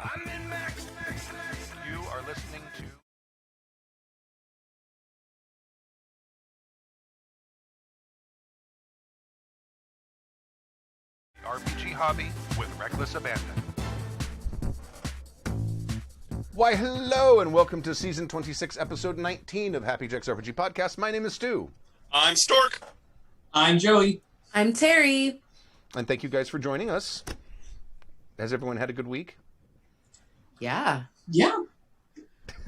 You are listening to RPG Hobby with Reckless Abandon. Why, hello, and welcome to Season 26, Episode 19 of Happy Jack's RPG Podcast. My name is Stu. I'm Stork. I'm Joey. I'm Terry. And thank you guys for joining us. Has everyone had a good week? Yeah. Yeah.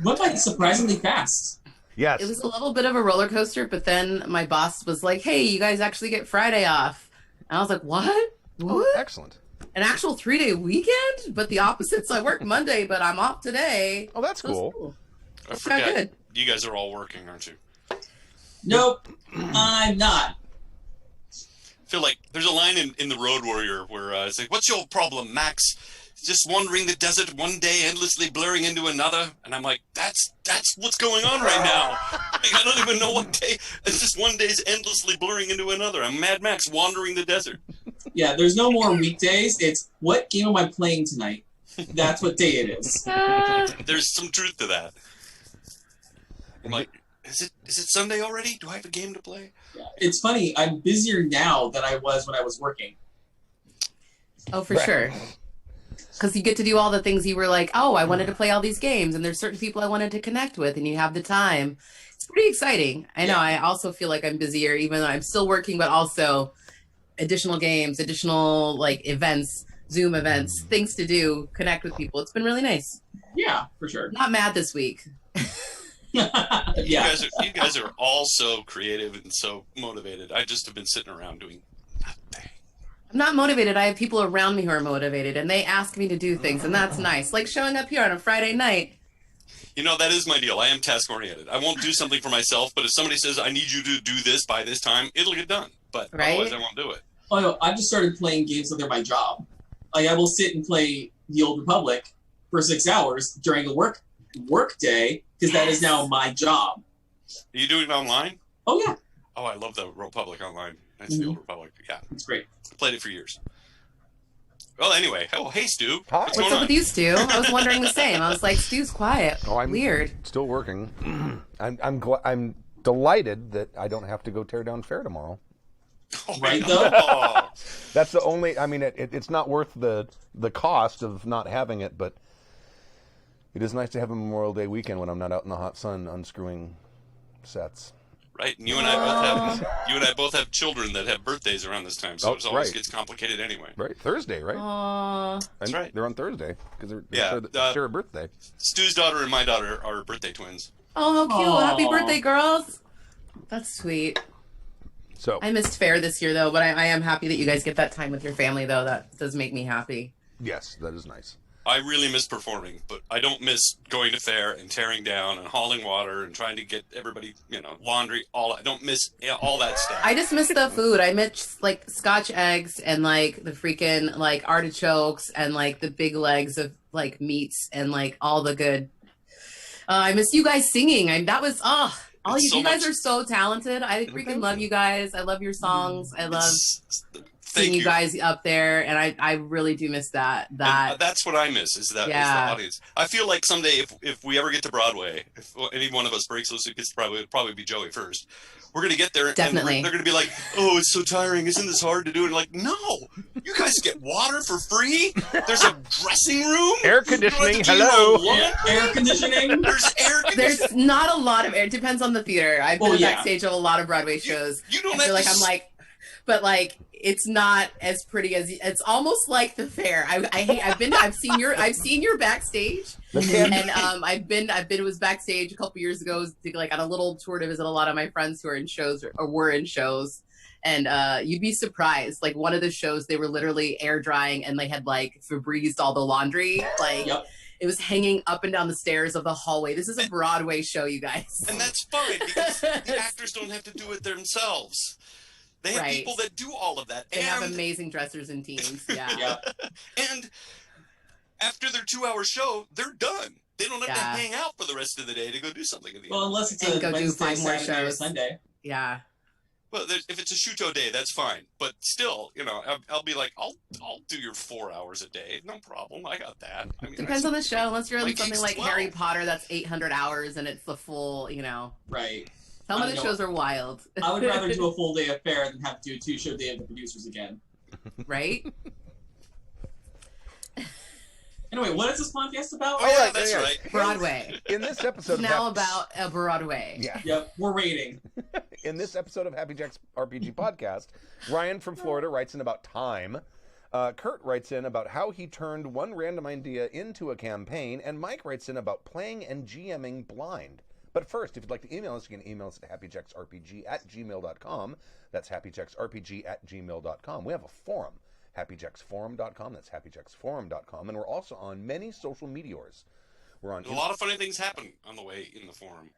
Went by surprisingly fast. Yes. It was a little bit of a roller coaster, but then my boss was like, hey, you guys actually get Friday off. And I was like, what? Oh, excellent. An actual 3-day weekend? But the opposite. So I work Monday, but I'm off today. Oh, that's cool. I It's forget. good. You guys are all working, aren't you? Nope, I'm not. I feel like there's a line in The Road Warrior where it's like, what's your problem, Max? Just wandering the desert one day, endlessly blurring into another. And I'm like, that's what's going on right now. Like, I don't even know what day. It's just one day's endlessly blurring into another. I'm Mad Max wandering the desert. Yeah, there's no more weekdays. It's, what game am I playing tonight? That's what day it is. There's some truth to that. I'm like, is it Sunday already? Do I have a game to play? Yeah. It's funny, I'm busier now than I was when I was working. Oh, for sure. Because you get to do all the things you were like, oh, I wanted to play all these games, and there's certain people I wanted to connect with, and you have the time. It's pretty exciting. I know. Yeah. I also feel like I'm busier, even though I'm still working, but also additional games, additional like events, Zoom events, things to do, connect with people. It's been really nice. Yeah, for sure. Not mad this week. Yeah. You guys are all so creative and so motivated. I just have been sitting around doing nothing. I'm not motivated. I have people around me who are motivated, and they ask me to do things, and that's nice. Like showing up here on a Friday night. You know, that is my deal. I am task-oriented. I won't do something for myself, but if somebody says, I need you to do this by this time, it'll get done. But Right? otherwise, I won't do it. Oh, no, I've just started playing games like they're my job. Like, I will sit and play The Old Republic for 6 hours during a work day, because that is now my job. Are you doing it online? Oh, yeah. Oh, I love the Republic online. That's the Old Republic. Yeah, It's great. I played it for years. Well, anyway. Oh, hey, Stu. Hi. What's What's going up on? with you, Stu? I was wondering the same. I was like, Stu's quiet. Oh, I'm Weird. still working. I'm delighted that I don't have to go tear down Fair tomorrow. Oh, Right, no. though? That's the only. I mean, it's not worth the cost of not having it, but it is nice to have a Memorial Day weekend when I'm not out in the hot sun unscrewing sets. Right, and you and I both have children that have birthdays around this time, so Oh, it always right. gets complicated anyway. Right, Thursday, right? Aww. That's And right. They're on Thursday because they Yeah, share a birthday. Stu's daughter and my daughter are birthday twins. Oh, how cute. Aw. Happy birthday, girls. That's sweet. So I missed Fair this year, though, but I am happy that you guys get that time with your family, though. That does make me happy. yes, that is nice. I really miss performing, but I don't miss going to fair and tearing down and hauling water and trying to get everybody, laundry, I don't miss all that stuff. I just miss the food. I miss, like, Scotch eggs and, like, the freaking, like, artichokes and, like, the big legs of, like, meats and, like, all the good. I miss you guys singing. All It's you, so you guys much- are so talented. I freaking love you guys. I love your songs. I love Thank seeing you. you guys up there, and I really do miss that. And that's what I miss is the audience. I feel like someday if we ever get to Broadway, if any one of us breaks loose, it's probably be Joey first. We're gonna get there, Definitely. and they're gonna be like, "Oh, it's so tiring. Isn't this hard to do?" And like, no, you guys get water for free. There's a dressing room, Air You don't conditioning, have to do hello. your laundry. Air conditioning. There's air conditioning. There's not a lot of air. It depends on the theater. I've been yeah. backstage of a lot of Broadway shows. You don't I feel have like to I'm like, but like it's not as pretty as it's almost like the fair. I've seen your backstage, and it was backstage a couple years ago, like on a little tour to visit a lot of my friends who are in shows or were in shows. And you'd be surprised. Like one of the shows, they were literally air drying, and they had like Febrezed all the laundry. Like Yep. it was hanging up and down the stairs of the hallway. This is a Broadway show, you guys. And that's fine because the actors don't have to do it themselves. They have Right. people that do all of that. They have amazing dressers and teams. Yeah. Yeah. And after their 2-hour show, they're done. They don't have Yeah. to hang out for the rest of the day to go do something at the Well, end. unless it's And a go do Wednesday, 5 more Saturday, or shows. Sunday. Yeah. Well, if it's a Shuto day, that's fine. But still, I'll be like, I'll do your 4 hours a day, no problem. I got that. I mean, Depends on the show. Unless you're my in something gig's like 12. Harry Potter, that's 800 hours, and it's the full. Right. Some of the shows are wild. I would rather do a full day of fair than have to do a 2-show day of the producers again. Right? Anyway, what is this podcast about? Oh, yeah, that's right. Broadway. In this episode, Now about a Broadway. Yeah. Yep, we're waiting. In this episode of Happy Jack's RPG Podcast, Ryan from Florida writes in about time. Kurt writes in about how he turned one random idea into a campaign, and Mike writes in about playing and GMing blind. But first, if you'd like to email us, you can email us at happyjacksrpg@gmail.com. That's happyjacksrpg@gmail.com. We have a forum, happyjacksforum.com. That's happyjacksforum.com. And we're also on many social meteors. We're on A lot of funny things happen on the way in the forum.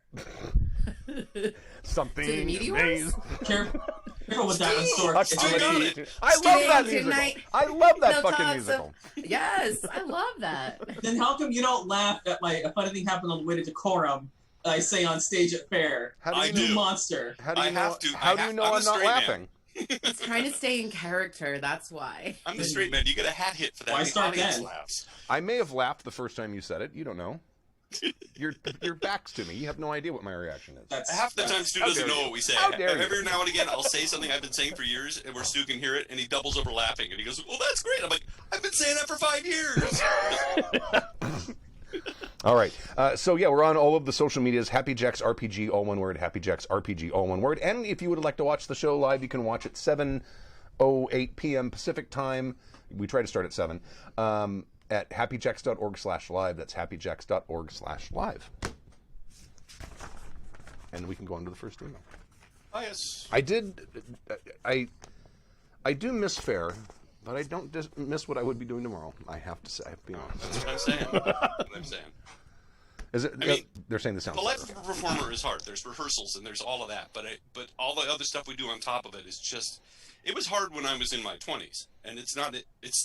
Something To the meteors? amazing. Careful with that one, Stork. A It's Steve gonna on be- it. I love that Stay musical. tonight. I love that No fucking talks musical. Yes, I love that. Then how come you don't laugh at a funny thing happened on the way to Decorum that I say on stage at fair? How do I you New do. monster. How do you I know? have to. How do you know I'm I'm a not straight man. laughing? He's trying to stay in character, that's why. I'm the straight man. You get a hat hit for that. Why The start audience then? laughs. I may have laughed the first time you said it. You don't know. Your back's to me. You have no idea what my reaction is. That's Half the time, Stu How doesn't dare know you. what we say. How dare you. Every now and again, I'll say something I've been saying for years, and where Stu can hear it, and he doubles over laughing, and he goes, "Well, that's great." I'm like, "I've been saying that for 5 years." All right. So yeah, we're on all of the social medias. Happy Jack's RPG, all one word. Happy Jack's RPG, all one word. And if you would like to watch the show live, you can watch at 7:08 p.m. Pacific time. We try to start at 7. At happyjacks.org/live. That's happyjacks.org/live. And we can go on to the first email. Oh yes. I do miss fair, but I don't miss what I would be doing tomorrow. I have to say, I have to be honest. That's what I'm saying. That's what I'm saying. Is it? I mean, they're saying the sound. The life of a performer is hard. There's rehearsals and there's all of that, but all the other stuff we do on top of it is just. It was hard when I was in my 20s, and it's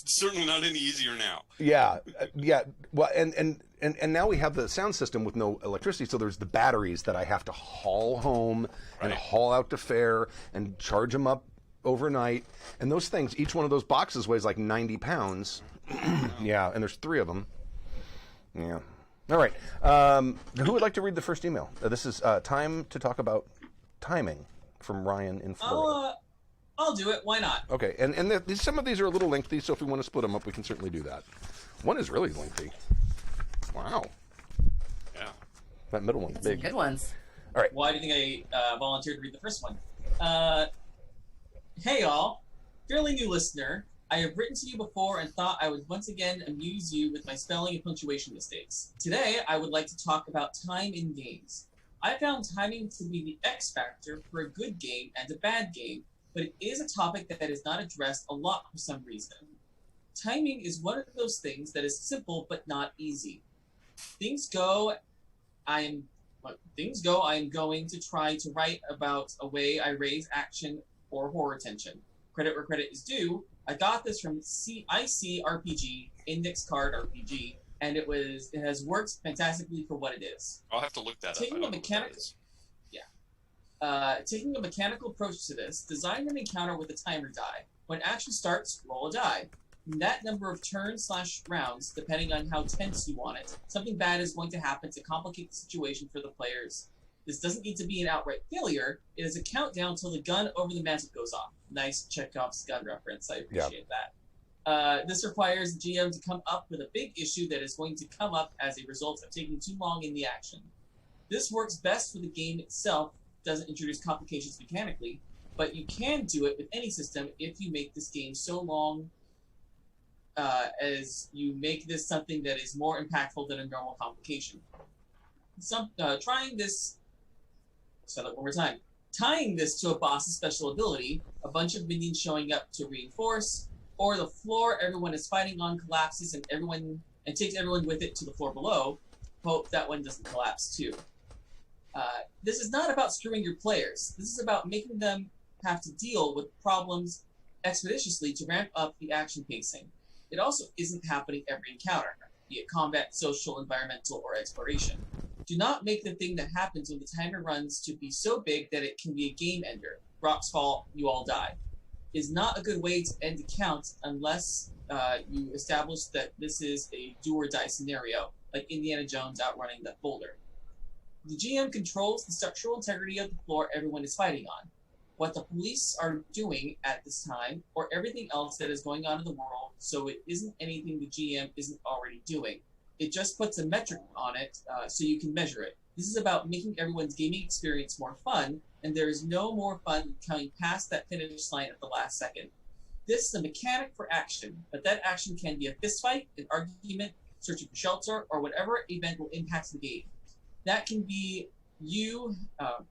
certainly not any easier now. Yeah. Well, and now we have the sound system with no electricity, so there's the batteries that I have to haul home and Right. haul out to fair and charge them up overnight. And those things, each one of those boxes weighs like 90 pounds. Yeah, and there's 3 of them. Yeah. All right. Who would like to read the first email? This is time to talk about timing from Ryan in Florida. I'll do it. Why not? Okay, and some of these are a little lengthy, so if we want to split them up, we can certainly do that. One is really lengthy. Wow. Yeah. That middle one's Some big. good ones. All right. Why do you think I volunteered to read the first one? Hey, all. Fairly new listener. I have written to you before and thought I would once again amuse you with my spelling and punctuation mistakes. Today, I would like to talk about time in games. I found timing to be the X factor for a good game and a bad game, but it is a topic that is not addressed a lot for some reason. Timing is one of those things that is simple but not easy. Things go, I am going to try to write about a way I raise action or horror tension. Credit where credit is due. I got this from ICRPG, Index Card RPG, and it has worked fantastically for what it is. I'll have to look that up. I Taking don't a know what that mechanic- is. Taking a mechanical approach to this, design an encounter with a timer die. When action starts, roll a die. In that number of turns/rounds, depending on how tense you want it, something bad is going to happen to complicate the situation for the players. This doesn't need to be an outright failure. It is a countdown till the gun over the mantle goes off. Nice Chekhov's gun reference. I appreciate that. This requires the GM to come up with a big issue that is going to come up as a result of taking too long in the action. This works best for the game itself, doesn't introduce complications mechanically, but you can do it with any system if you make this game so long as you make this something that is more impactful than a normal complication. Tying this to a boss's special ability, a bunch of minions showing up to reinforce, or the floor everyone is fighting on collapses and takes everyone with it to the floor below. Hope that one doesn't collapse too. This is not about screwing your players. This is about making them have to deal with problems expeditiously to ramp up the action pacing. It also isn't happening every encounter, be it combat, social, environmental, or exploration. Do not make the thing that happens when the timer runs to be so big that it can be a game ender. rocks fall, you all die. Is not a good way to end a count unless you establish that this is a do or die scenario, like Indiana Jones outrunning that boulder. The GM controls the structural integrity of the floor everyone is fighting on. What the police are doing at this time, or everything else that is going on in the world, so it isn't anything the GM isn't already doing. It just puts a metric on it so you can measure it. This is about making everyone's gaming experience more fun, and there is no more fun than coming past that finish line at the last second. This is a mechanic for action, but that action can be a fistfight, an argument, searching for shelter, or whatever event will impact the game. That can be you have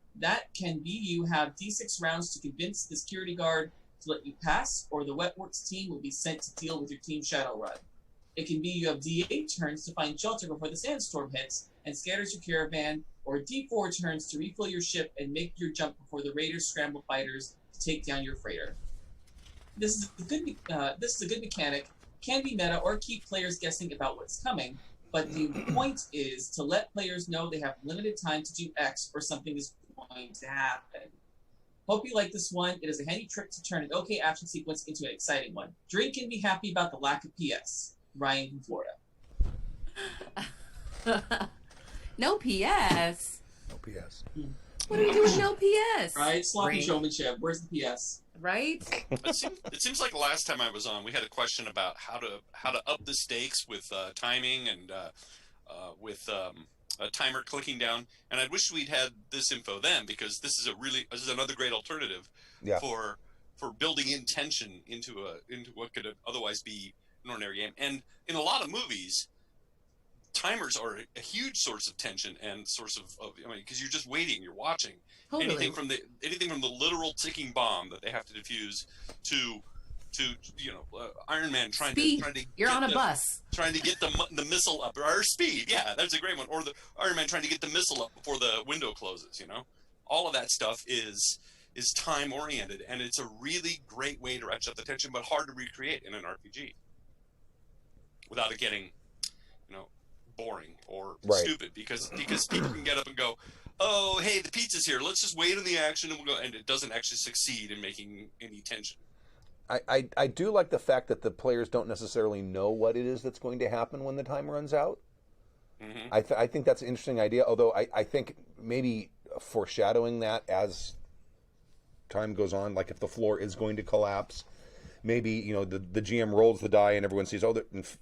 D6 rounds to convince the security guard to let you pass, or the Wetworks team will be sent to deal with your team shadow run. It can be you have D8 turns to find shelter before the sandstorm hits and scatters your caravan, or D4 turns to refill your ship and make your jump before the raiders scramble fighters to take down your freighter. This is a good mechanic, can be meta or keep players guessing about what's coming, but the point is to let players know they have limited time to do X or something is going to happen. Hope you like this one. It is a handy trick to turn an okay action sequence into an exciting one. Drink and be happy about the lack of PS. Ryan from Florida. No PS. No PS. What are we doing? No PS. Right? Sloppy Ring. showmanship. Where's the PS? Right? It seems like last time I was on, we had a question about how to up the stakes with timing and with a timer clicking down. And I wish we'd had this info then, because this is another great alternative for building in tension into what could otherwise be an ordinary game. And in a lot of movies, timers are a huge source of tension and source of because you're just waiting, you're watching. Totally. Anything from the literal ticking bomb that they have to defuse to Iron Man trying to you're on a bus trying to get the missile up, or Speed, yeah, that's a great one, or the Iron Man trying to get the missile up before the window closes. All of that stuff is time oriented, and it's a really great way to ratchet up the tension, but hard to recreate in an RPG without it getting boring or stupid, because people can get up and go, oh, hey, the pizza's here, let's just wait in the action and we'll go, and it doesn't actually succeed in making any tension. I do like the fact that the players don't necessarily know what it is that's going to happen when the time runs out. Mm-hmm. I think that's an interesting idea, although I think maybe foreshadowing that as time goes on, like if the floor is going to collapse, maybe the GM rolls the die and everyone sees,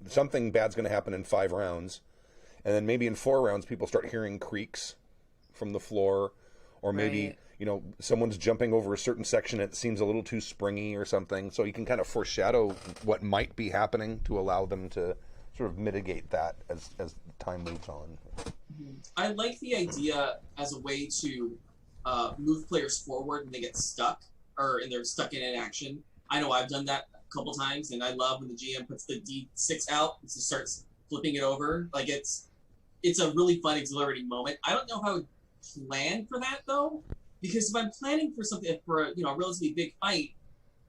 something bad's going to happen in 5 rounds. And then maybe in 4 rounds, people start hearing creaks from the floor, or maybe, someone's jumping over a certain section that seems a little too springy or something. So you can kind of foreshadow what might be happening to allow them to sort of mitigate that as time moves on. I like the idea as a way to move players forward when they get stuck, or they're stuck in an action. I know I've done that a couple times, and I love when the GM puts the D6 out and starts flipping it over. Like, it's a really fun, exhilarating moment. I don't know how I would plan for that, though, because if I'm planning for something, for a relatively big fight,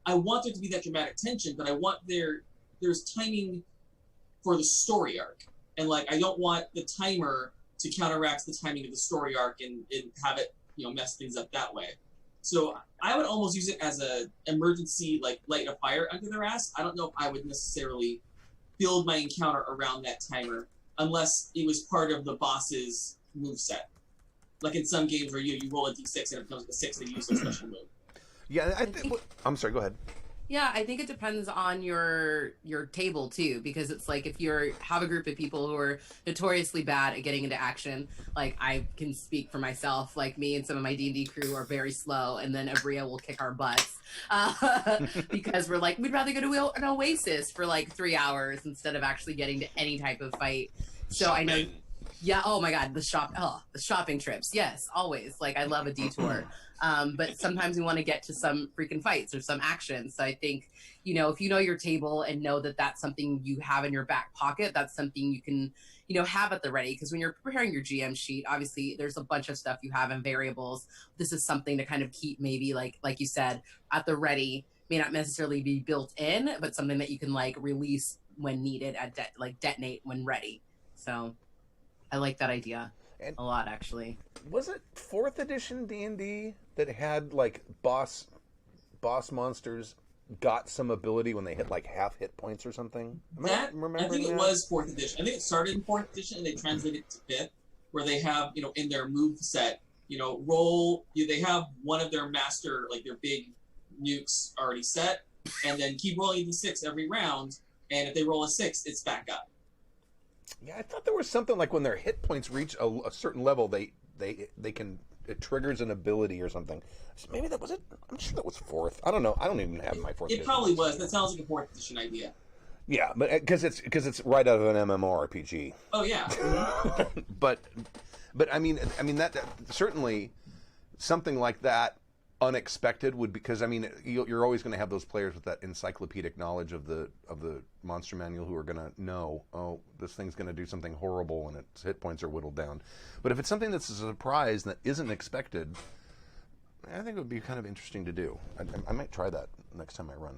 I want there to be that dramatic tension, but I want there's timing for the story arc. And, I don't want the timer to counteract the timing of the story arc and have it, mess things up that way. So I would almost use it as a emergency, light a fire under their ass. I don't know if I would necessarily build my encounter around that timer, unless it was part of the boss's moveset. Like in some games where you roll a d6 and it becomes a 6 and you use a special move. Yeah, I'm sorry, go ahead. Yeah, I think it depends on your table too, because it's like if you have a group of people who are notoriously bad at getting into action, like I can speak for myself, like me and some of my D&D crew are very slow, and then Abria will kick our butts because we're like, we'd rather go to an oasis for 3 hours instead of actually getting to any type of fight. So I know. Yeah. Oh my God. The shopping trips. Yes. Always. I love a detour. But sometimes we want to get to some freaking fights or some action. So I think, if you know your table and know that that's something you have in your back pocket, that's something you can, have at the ready. Because when you're preparing your GM sheet, obviously there's a bunch of stuff you have in variables. This is something to kind of keep maybe like you said, at the ready. May not necessarily be built in, but something that you can release when needed at detonate when ready. So I like that idea. A lot, actually. Was it 4th edition D&D that had like boss monsters got some ability when they hit like half hit points or something? I think it was 4th edition. I think it started in 4th edition and they translated it to 5th, where they have, in their move set, they have one of their master, like their big nukes already set, and then keep rolling d6 every round, and if they roll a 6, it's back up. Yeah, I thought there was something like when their hit points reach a certain level, they can, it triggers an ability or something. So maybe that was it. I'm sure that was 4th. I don't know. I don't even have my 4th. It probably was. That sounds like a 4th edition idea. Yeah, but because it's right out of an MMORPG. Oh yeah. but I mean that certainly something like that unexpected would, because I mean you're always going to have those players with that encyclopedic knowledge of the monster manual who are going to know, oh, this thing's going to do something horrible and its hit points are whittled down. But if it's something that's a surprise that isn't expected, I think it would be kind of interesting to do. I might try that next time I run.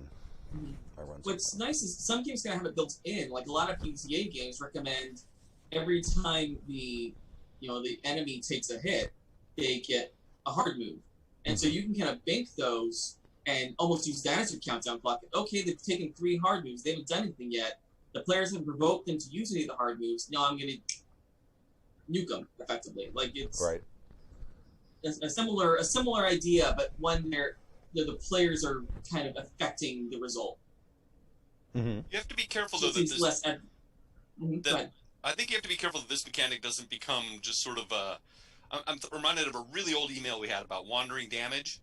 What's nice is some games can have it built in. Like a lot of PTA games recommend every time the enemy takes a hit, they get a hard move. And so you can kind of bank those and almost use that as your countdown clock. Okay, they've taken 3 hard moves. They haven't done anything yet. The players haven't provoked them to use any of the hard moves. Now I'm going to nuke them effectively. Like it's right. A similar idea, but one where the players are kind of affecting the result. Mm-hmm. You have to be careful So though it seems less. I think you have to be careful that this mechanic doesn't become just sort of a. I'm reminded of a really old email we had about wandering damage.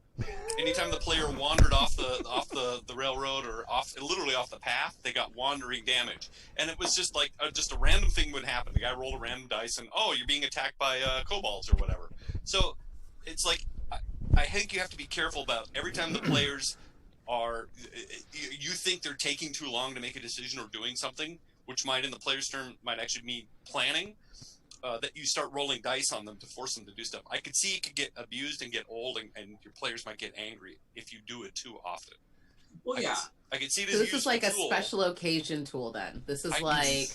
Anytime the player wandered off the railroad or literally off the path, they got wandering damage, and it was just like just a random thing would happen. The guy rolled a random dice, and you're being attacked by kobolds or whatever. So it's like I think you have to be careful about every time the players are you think they're taking too long to make a decision or doing something, which might in the player's term might actually mean planning. That you start rolling dice on them to force them to do stuff. I could see it could get abused and get old, and your players might get angry if you do it too often. Well, I could see it as So this is like a special occasion tool then. This is like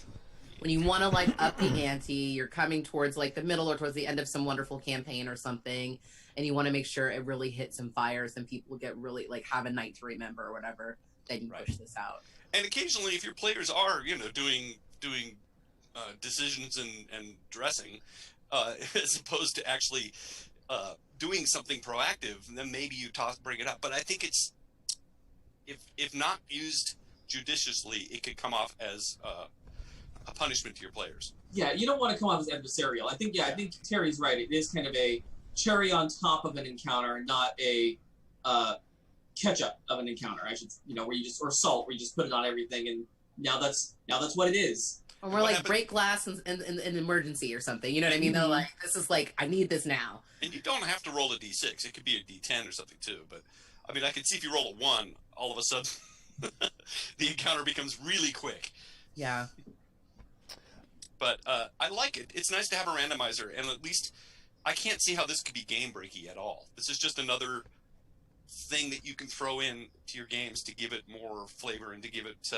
when you want to like up the ante, you're coming towards like the middle or towards the end of some wonderful campaign or something, and you want to make sure it really hits some fires and people get really like have a night to remember or whatever, then you push this out. And occasionally if your players are, doing decisions and dressing, as opposed to actually doing something proactive, then maybe you bring it up. But I think it's if not used judiciously, it could come off as a punishment to your players. Yeah, you don't want to come off as adversarial. I think Terry's right. It is kind of a cherry on top of an encounter, not a ketchup of an encounter. Where you just, or salt, where you just put it on everything, and now that's what it is. Or more like break glass in an emergency or something. You know what I mean? They're like, this is like, I need this now. And you don't have to roll a d6. It could be a d10 or something too. But I mean, I can see if you roll a 1, all of a sudden the encounter becomes really quick. Yeah. But I like it. It's nice to have a randomizer, and at least I can't see how this could be game breaky at all. This is just another thing that you can throw in to your games to give it more flavor and to give it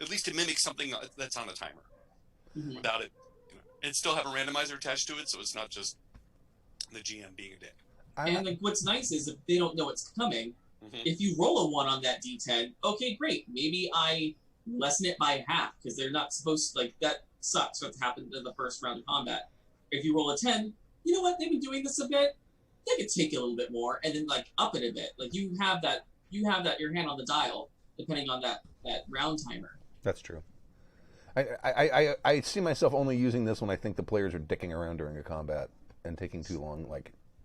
at least to mimic something that's on a timer, without it, and still have a randomizer attached to it, so it's not just the GM being a dick. And what's nice is if they don't know it's coming, if you roll a 1 on that D10, okay, great. Maybe I lessen it by half because they're not supposed to, that sucks what happened in the first round of combat. If you roll a 10, you know what? They've been doing this a bit. They could take it a little bit more and then up it a bit. You have that your hand on the dial depending on that round timer. That's true. I see myself only using this when I think the players are dicking around during a combat and taking too long,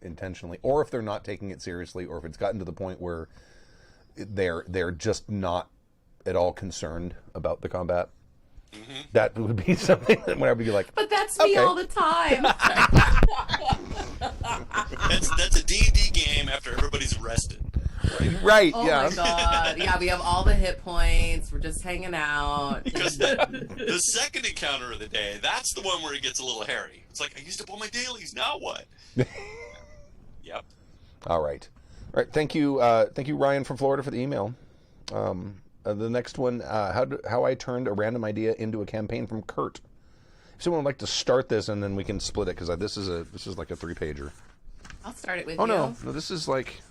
intentionally, or if they're not taking it seriously, or if it's gotten to the point where they're just not at all concerned about the combat. That would be something that when I would be like, but that's me all the time. That's a D&D game after everybody's arrested. Right, oh yeah. Oh my god. Yeah, we have all the hit points. We're just hanging out. Because the second encounter of the day, that's the one where it gets a little hairy. It's like, I used up all my dailies, now what? Yep. All right. Thank you, Ryan from Florida, for the email. The next one, how I turned a random idea into a campaign, from Kurt. If someone would like to start this, and then we can split it, because this is like a 3-pager. I'll start it with Oh, you. no, this is like,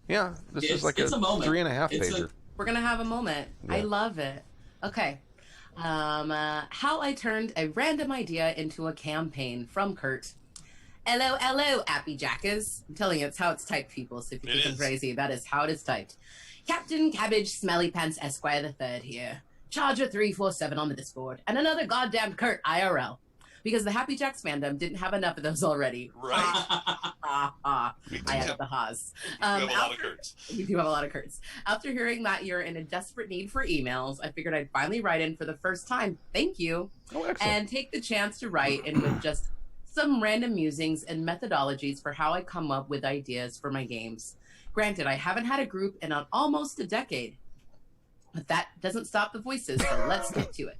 this is like a 3.5-pager. We're going to have a moment. Yeah. I love it. Okay. How I turned a random idea into a campaign from Kurt. Hello, Appy Jackers. I'm telling you, it's how it's typed, people. So if you think I'm crazy, that is how it is typed. Captain Cabbage Smelly Pants Esquire the Third here. Charger 347 on the Discord. And another goddamn Kurt IRL. Because the Happy Jacks fandom didn't have enough of those already. Right. I have the ha's. We have a lot of Kurts. We do have a lot of Kurts. After hearing that you're in a desperate need for emails, I figured I'd finally write in for the first time. Thank you. Oh, excellent. And take the chance to write in with just some random musings and methodologies for how I come up with ideas for my games. Granted, I haven't had a group in almost a decade. But that doesn't stop the voices, so let's get to it.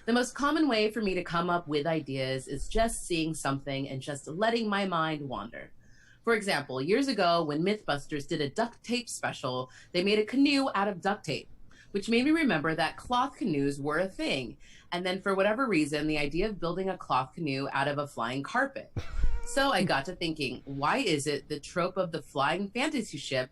The most common way for me to come up with ideas is just seeing something and just letting my mind wander. For example, years ago when Mythbusters did a duct tape special, they made a canoe out of duct tape, which made me remember that cloth canoes were a thing. And then for whatever reason, the idea of building a cloth canoe out of a flying carpet. So I got to thinking, why is it the trope of the flying fantasy ship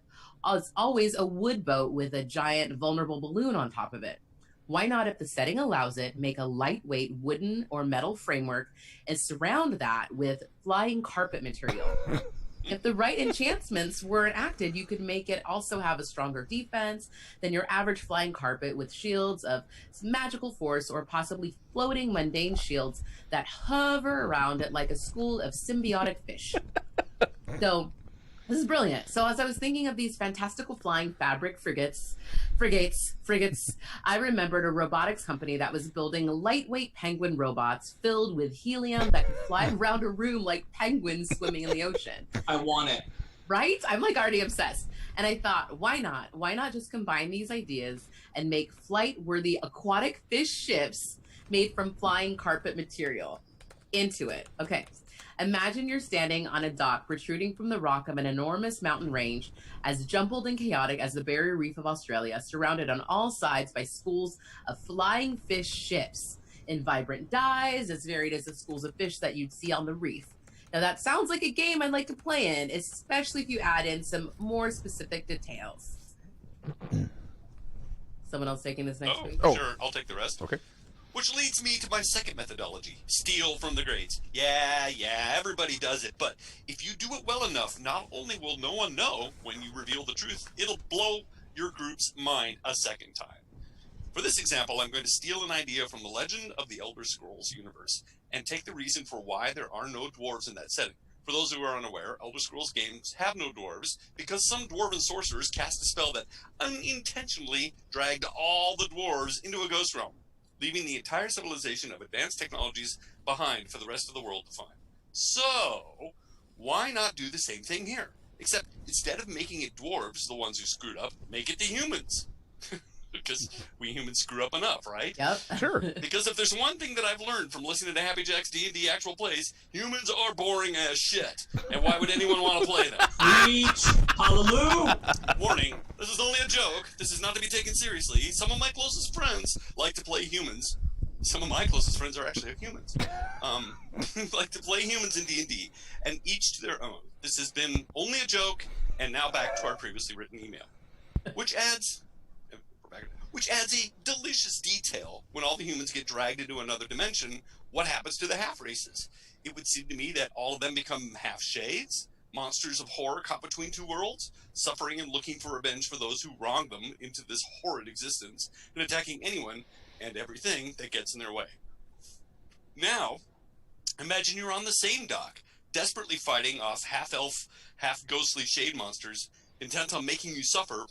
is always a wood boat with a giant vulnerable balloon on top of it? Why not, if the setting allows it, make a lightweight wooden or metal framework and surround that with flying carpet material? If the right enchantments were enacted, you could make it also have a stronger defense than your average flying carpet with shields of magical force or possibly floating mundane shields that hover around it like a school of symbiotic fish. So this is brilliant. So as I was thinking of these fantastical flying fabric frigates, I remembered a robotics company that was building lightweight penguin robots filled with helium that could fly around a room like penguins swimming in the ocean. I want it. Right? I'm like already obsessed. And I thought, why not? Why not just combine these ideas and make flight-worthy aquatic fish ships made from flying carpet material? Into it. Okay. Imagine you're standing on a dock protruding from the rock of an enormous mountain range, as jumbled and chaotic as the barrier reef of Australia, surrounded on all sides by schools of flying fish ships in vibrant dyes, as varied as the schools of fish that you'd see on the reef. Now that sounds like a game I'd like to play in, especially if you add in some more specific details. Someone else taking this next week? Oh, sure. I'll take the rest. Okay. Which leads me to my second methodology, steal from the greats. Yeah, everybody does it, but if you do it well enough, not only will no one know when you reveal the truth, it'll blow your group's mind a second time. For this example, I'm going to steal an idea from the Legend of the Elder Scrolls universe and take the reason for why there are no dwarves in that setting. For those who are unaware, Elder Scrolls games have no dwarves because some dwarven sorcerers cast a spell that unintentionally dragged all the dwarves into a ghost realm, leaving the entire civilization of advanced technologies behind for the rest of the world to find. So, why not do the same thing here? Except instead of making it dwarves, the ones who screwed up, make it the humans. Because we humans screw up enough, right? Yep. Sure. Because if there's one thing that I've learned from listening to Happy Jack's D&D actual plays, humans are boring as shit. And why would anyone want to play them? Preach! Hallelujah! Warning, this is only a joke. This is not to be taken seriously. Some of my closest friends like to play humans. Some of my closest friends are actually humans. Like to play humans in D&D, and each to their own. This has been only a joke, and now back to our previously written email. Which adds a delicious detail when all the humans get dragged into another dimension. What happens to the half races? It would seem to me that all of them become half shades, monsters of horror caught between two worlds, suffering and looking for revenge for those who wronged them into this horrid existence, and attacking anyone and everything that gets in their way. Now, imagine you're on the same dock, desperately fighting off half-elf, half-ghostly shade monsters, intent on making you suffer,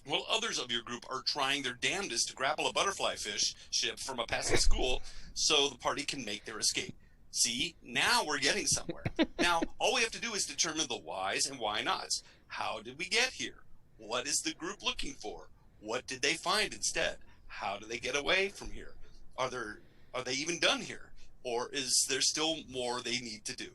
while others of your group are trying their damnedest to grapple a butterfly fish ship from a passing school so the party can make their escape. See, now we're getting somewhere. Now, all we have to do is determine the whys and why nots. How did we get here? What is the group looking for? What did they find instead? How do they get away from here? Are they even done here? Or is there still more they need to do?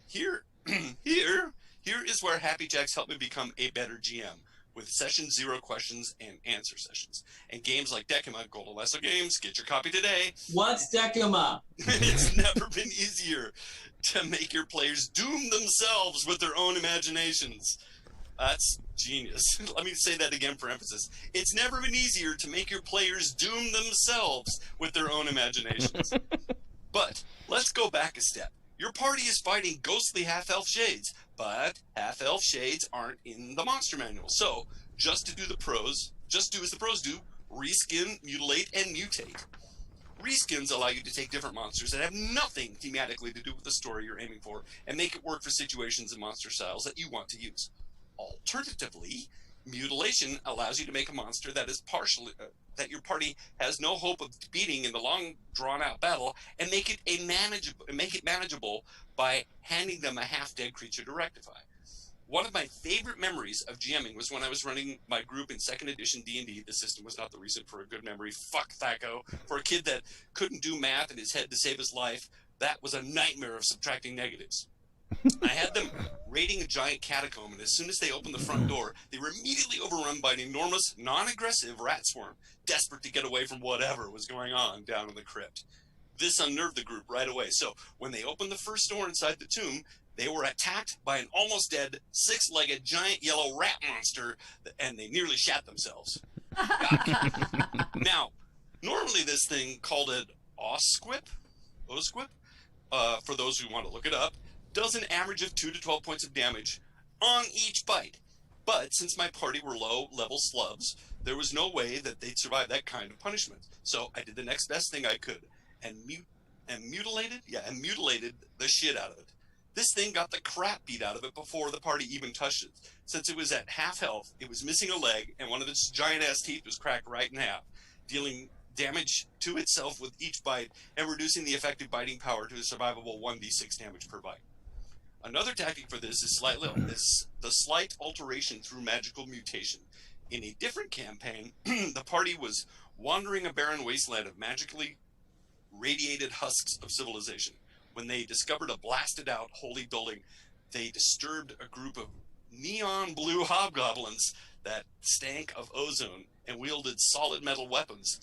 Here is where Happy Jacks helped me become a better GM. with session 0 questions and answer sessions. And games like Decima, Golden Lasso Games, get your copy today. What's Decima? It's never been easier to make your players doom themselves with their own imaginations. That's genius. Let me say that again for emphasis. It's never been easier to make your players doom themselves with their own imaginations. But let's go back a step. Your party is fighting ghostly half-elf shades, but half-elf shades aren't in the monster manual. So, just do as the pros do, reskin, mutilate, and mutate. Reskins allow you to take different monsters that have nothing thematically to do with the story you're aiming for and make it work for situations and monster styles that you want to use. Alternatively, mutilation allows you to make a monster that is partially that your party has no hope of beating in the long drawn-out battle, and make it manageable by handing them a half-dead creature to rectify. One of my favorite memories of GMing was when I was running my group in 2nd edition D&D. The system was not the reason for a good memory. Fuck Thaco. For a kid that couldn't do math in his head to save his life, that was a nightmare of subtracting negatives. I had them raiding a giant catacomb, and as soon as they opened the front door, they were immediately overrun by an enormous, non-aggressive rat swarm, desperate to get away from whatever was going on down in the crypt. This unnerved the group right away, so when they opened the first door inside the tomb, they were attacked by an almost dead, 6-legged giant yellow rat monster, and they nearly shat themselves. Now, normally this thing, called an Osquip, for those who want to look it up, does an average of 2 to 12 points of damage on each bite. But since my party were low-level slubs, there was no way that they'd survive that kind of punishment. So I did the next best thing I could, and mutilated the shit out of it. This thing got the crap beat out of it before the party even touched it. Since it was at half health, it was missing a leg, and one of its giant-ass teeth was cracked right in half, dealing damage to itself with each bite and reducing the effective biting power to a survivable 1d6 damage per bite. Another tactic for this is the slight alteration through magical mutation. In a different campaign, the party was wandering a barren wasteland of magically radiated husks of civilization. When they discovered a blasted-out holy building, they disturbed a group of neon blue hobgoblins that stank of ozone and wielded solid metal weapons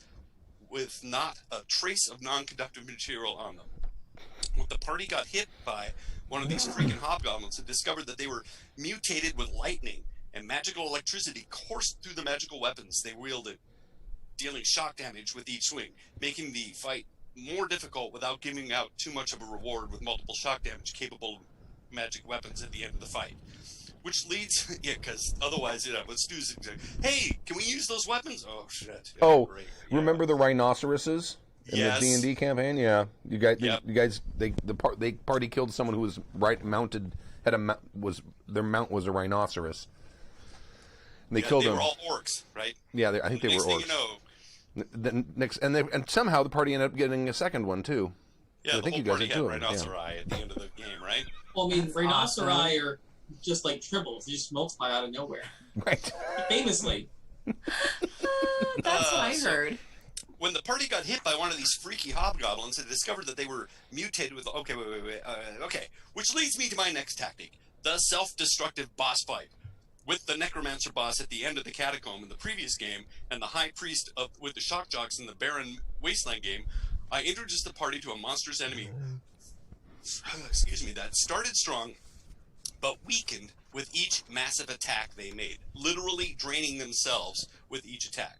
with not a trace of non-conductive material on them. When the party got hit by one of these freaking hobgoblins and discovered that they were mutated with lightning, and magical electricity coursed through the magical weapons they wielded, dealing shock damage with each swing, making the fight more difficult without giving out too much of a reward with multiple shock damage capable of magic weapons at the end of the fight. Which leads, because otherwise, let's do this. Hey, can we use those weapons? Oh, shit. Yeah, great. Yeah. Remember the rhinoceroses? In Yes. the D&D campaign, yeah, you guys, Yep. the party killed someone who was their mount was a rhinoceros. And they killed They him. were all orcs, right? Yeah, I think they were Next thing orcs. you know, And somehow the party ended up getting a second one too. yeah, I the think whole you guys party did had too. rhinoceri at the end of the game, right? Well, I mean, That's rhinoceri are just like tribbles. They just multiply out of nowhere. Right. Famously. That's what I so- heard. When the party got hit by one of these freaky hobgoblins, they discovered that they were mutated with... Okay, wait. Which leads me to my next tactic, the self-destructive boss fight. With the necromancer boss at the end of the catacomb in the previous game, and the high priest with the shock jocks in the barren wasteland game, I introduced the party to a monstrous enemy that started strong, but weakened with each massive attack they made, literally draining themselves with each attack.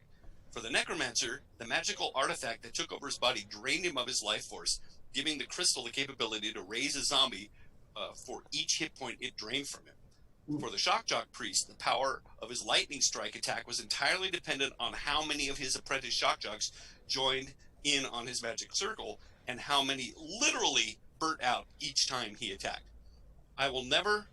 For the necromancer, the magical artifact that took over his body drained him of his life force, giving the crystal the capability to raise a zombie for each hit point it drained from him. For the shock jock priest, the power of his lightning strike attack was entirely dependent on how many of his apprentice shock jocks joined in on his magic circle, and how many literally burnt out each time he attacked. I will never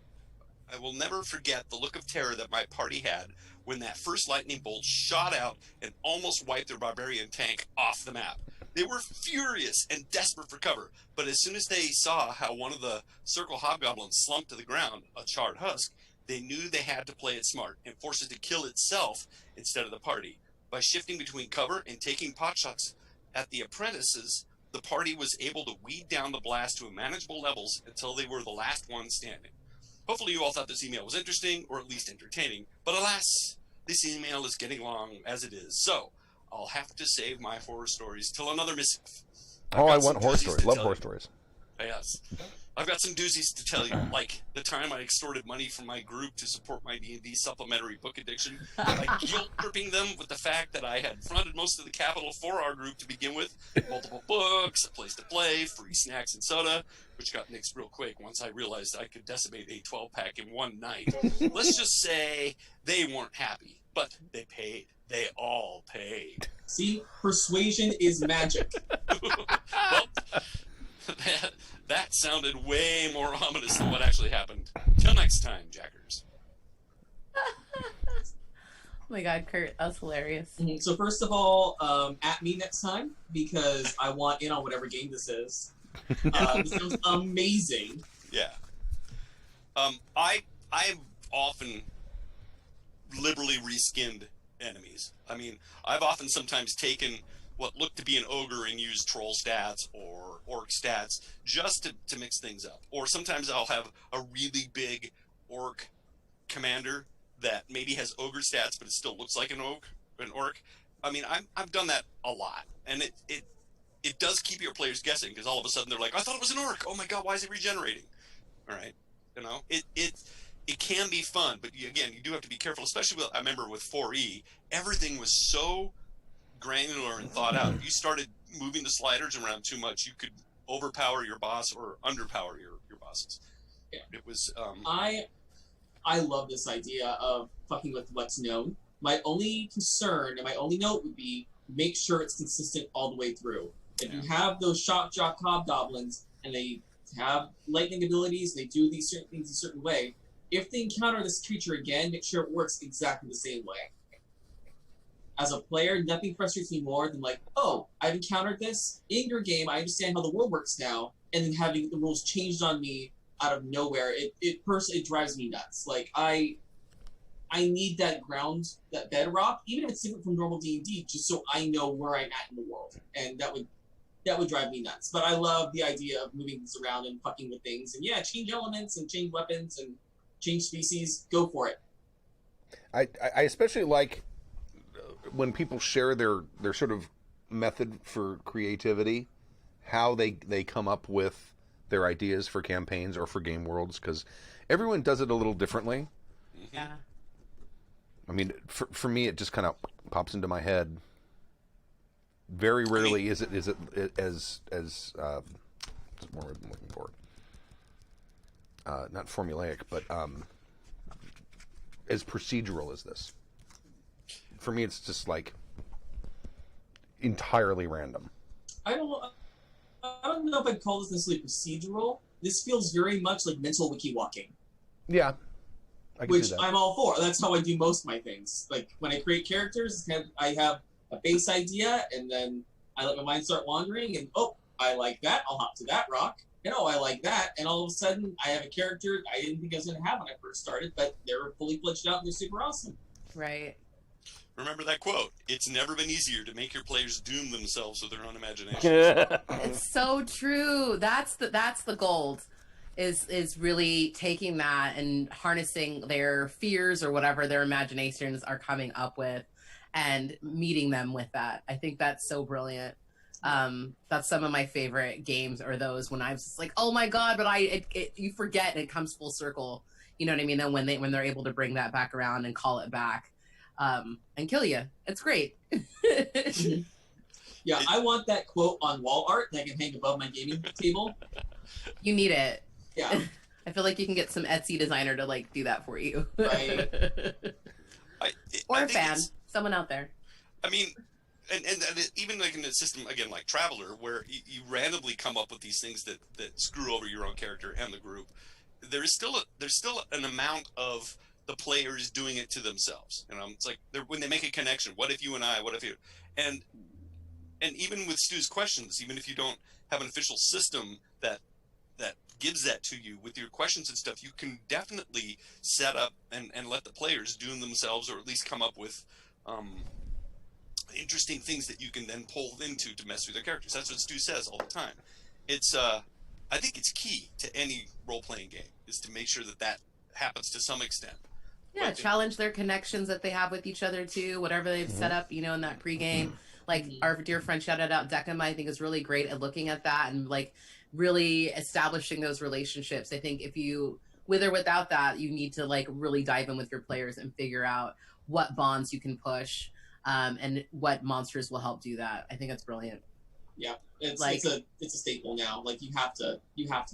forget the look of terror that my party had when that first lightning bolt shot out and almost wiped their barbarian tank off the map. They were furious and desperate for cover, but as soon as they saw how one of the circle hobgoblins slumped to the ground, a charred husk, they knew they had to play it smart and force it to kill itself instead of the party. By shifting between cover and taking potshots at the apprentices, the party was able to weed down the blast to manageable levels until they were the last one standing. Hopefully you all thought this email was interesting, or at least entertaining, but alas, this email is getting long as it is, so I'll have to save my horror stories till another missive. Oh, I want horror stories. Love horror stories. Yes. I've got some doozies to tell you, like the time I extorted money from my group to support my D&D supplementary book addiction by guilt-tripping them with the fact that I had fronted most of the capital for our group to begin with, multiple books, a place to play, free snacks and soda, which got nixed real quick once I realized I could decimate a 12-pack in one night. Let's just say they weren't happy, but they paid. They all paid. See, persuasion is magic. Well, that sounded way more ominous than what actually happened. Till next time, Jackers. Oh my God, Kurt, that was hilarious. So first of all, at me next time, because I want in on whatever game this is. This sounds amazing. Yeah. I've often liberally reskinned enemies. I mean, I've often sometimes taken what looked to be an ogre and used troll stats or orc stats just to mix things up. Or sometimes I'll have a really big orc commander that maybe has ogre stats, but it still looks like an orc. I mean, I've done that a lot, and it does keep your players guessing, because all of a sudden they're like, I thought it was an orc. Oh my God, why is it regenerating? All right, you know, it can be fun, but you do have to be careful, especially I remember with 4E, everything was so granular and thought out. If you started moving the sliders around too much, you could overpower your boss or underpower your bosses. Yeah. It was I love this idea of fucking with what's known. My only concern and my only note would be make sure it's consistent all the way through. If you have those shock jock hobgoblins and they have lightning abilities, they do these certain things a certain way, if they encounter this creature again, make sure it works exactly the same way. As a player, nothing frustrates me more than like, oh, I've encountered this in your game, I understand how the world works now, and then having the rules changed on me out of nowhere, it drives me nuts. Like, I need that ground, that bedrock, even if it's different from normal D&D, just so I know where I'm at in the world, and that would drive me nuts. But I love the idea of moving this around and fucking with things, and yeah, change elements and change weapons and change species. Go for it. I especially like when people share their sort of method for creativity, how they come up with their ideas for campaigns or for game worlds, because everyone does it a little differently. Yeah. I mean, for me, it just kind of pops into my head. Very rarely is it as what's the word I'm looking for? Not formulaic, but as procedural as this. For me, it's just like entirely random. I don't know if I'd call this necessarily procedural. This feels very much like mental wiki walking. Yeah, I can which see that. I'm all for. That's how I do most of my things. Like when I create characters, I have a base idea, and then I let my mind start wandering, and oh, I like that, I'll hop to that rock, and oh, I like that, and all of a sudden I have a character I didn't think I was going to have when I first started, but they're fully fledged out and they're super awesome. Right. Remember that quote, it's never been easier to make your players doom themselves with their own imagination. It's so true. That's the gold. Is really taking that and harnessing their fears or whatever their imaginations are coming up with and meeting them with that. I think that's so brilliant. That's some of my favorite games are those when I was just like, oh my God, but you forget and it comes full circle. You know what I mean? And when they're able to bring that back around and call it back, and kill you. It's great. Yeah, I want that quote on wall art that I can hang above my gaming table. You need it. Yeah. I feel like you can get some Etsy designer to like do that for you. Right. Or a fan. Someone out there. I mean, and even like in a system, again, like Traveler, where you randomly come up with these things that screw over your own character and the group, there's still an amount of the players doing it to themselves. You know, it's like when they make a connection, what if you and I, what if you, and even with Stu's questions, even if you don't have an official system that gives that to you with your questions and stuff, you can definitely set up and let the players doom themselves, or at least come up with interesting things that you can then pull into to mess with their characters. That's what Stu says all the time. It's I think it's key to any role-playing game is to make sure that happens to some extent. Yeah, challenge their connections that they have with each other too, whatever they've set up, you know, in that pregame. Like our dear friend shouted out Decima, I think is really great at looking at that and like really establishing those relationships. I think if you, with or without that, you need to like really dive in with your players and figure out what bonds you can push, and what monsters will help do that. I think that's brilliant. Yeah, it's a staple now. Like you have to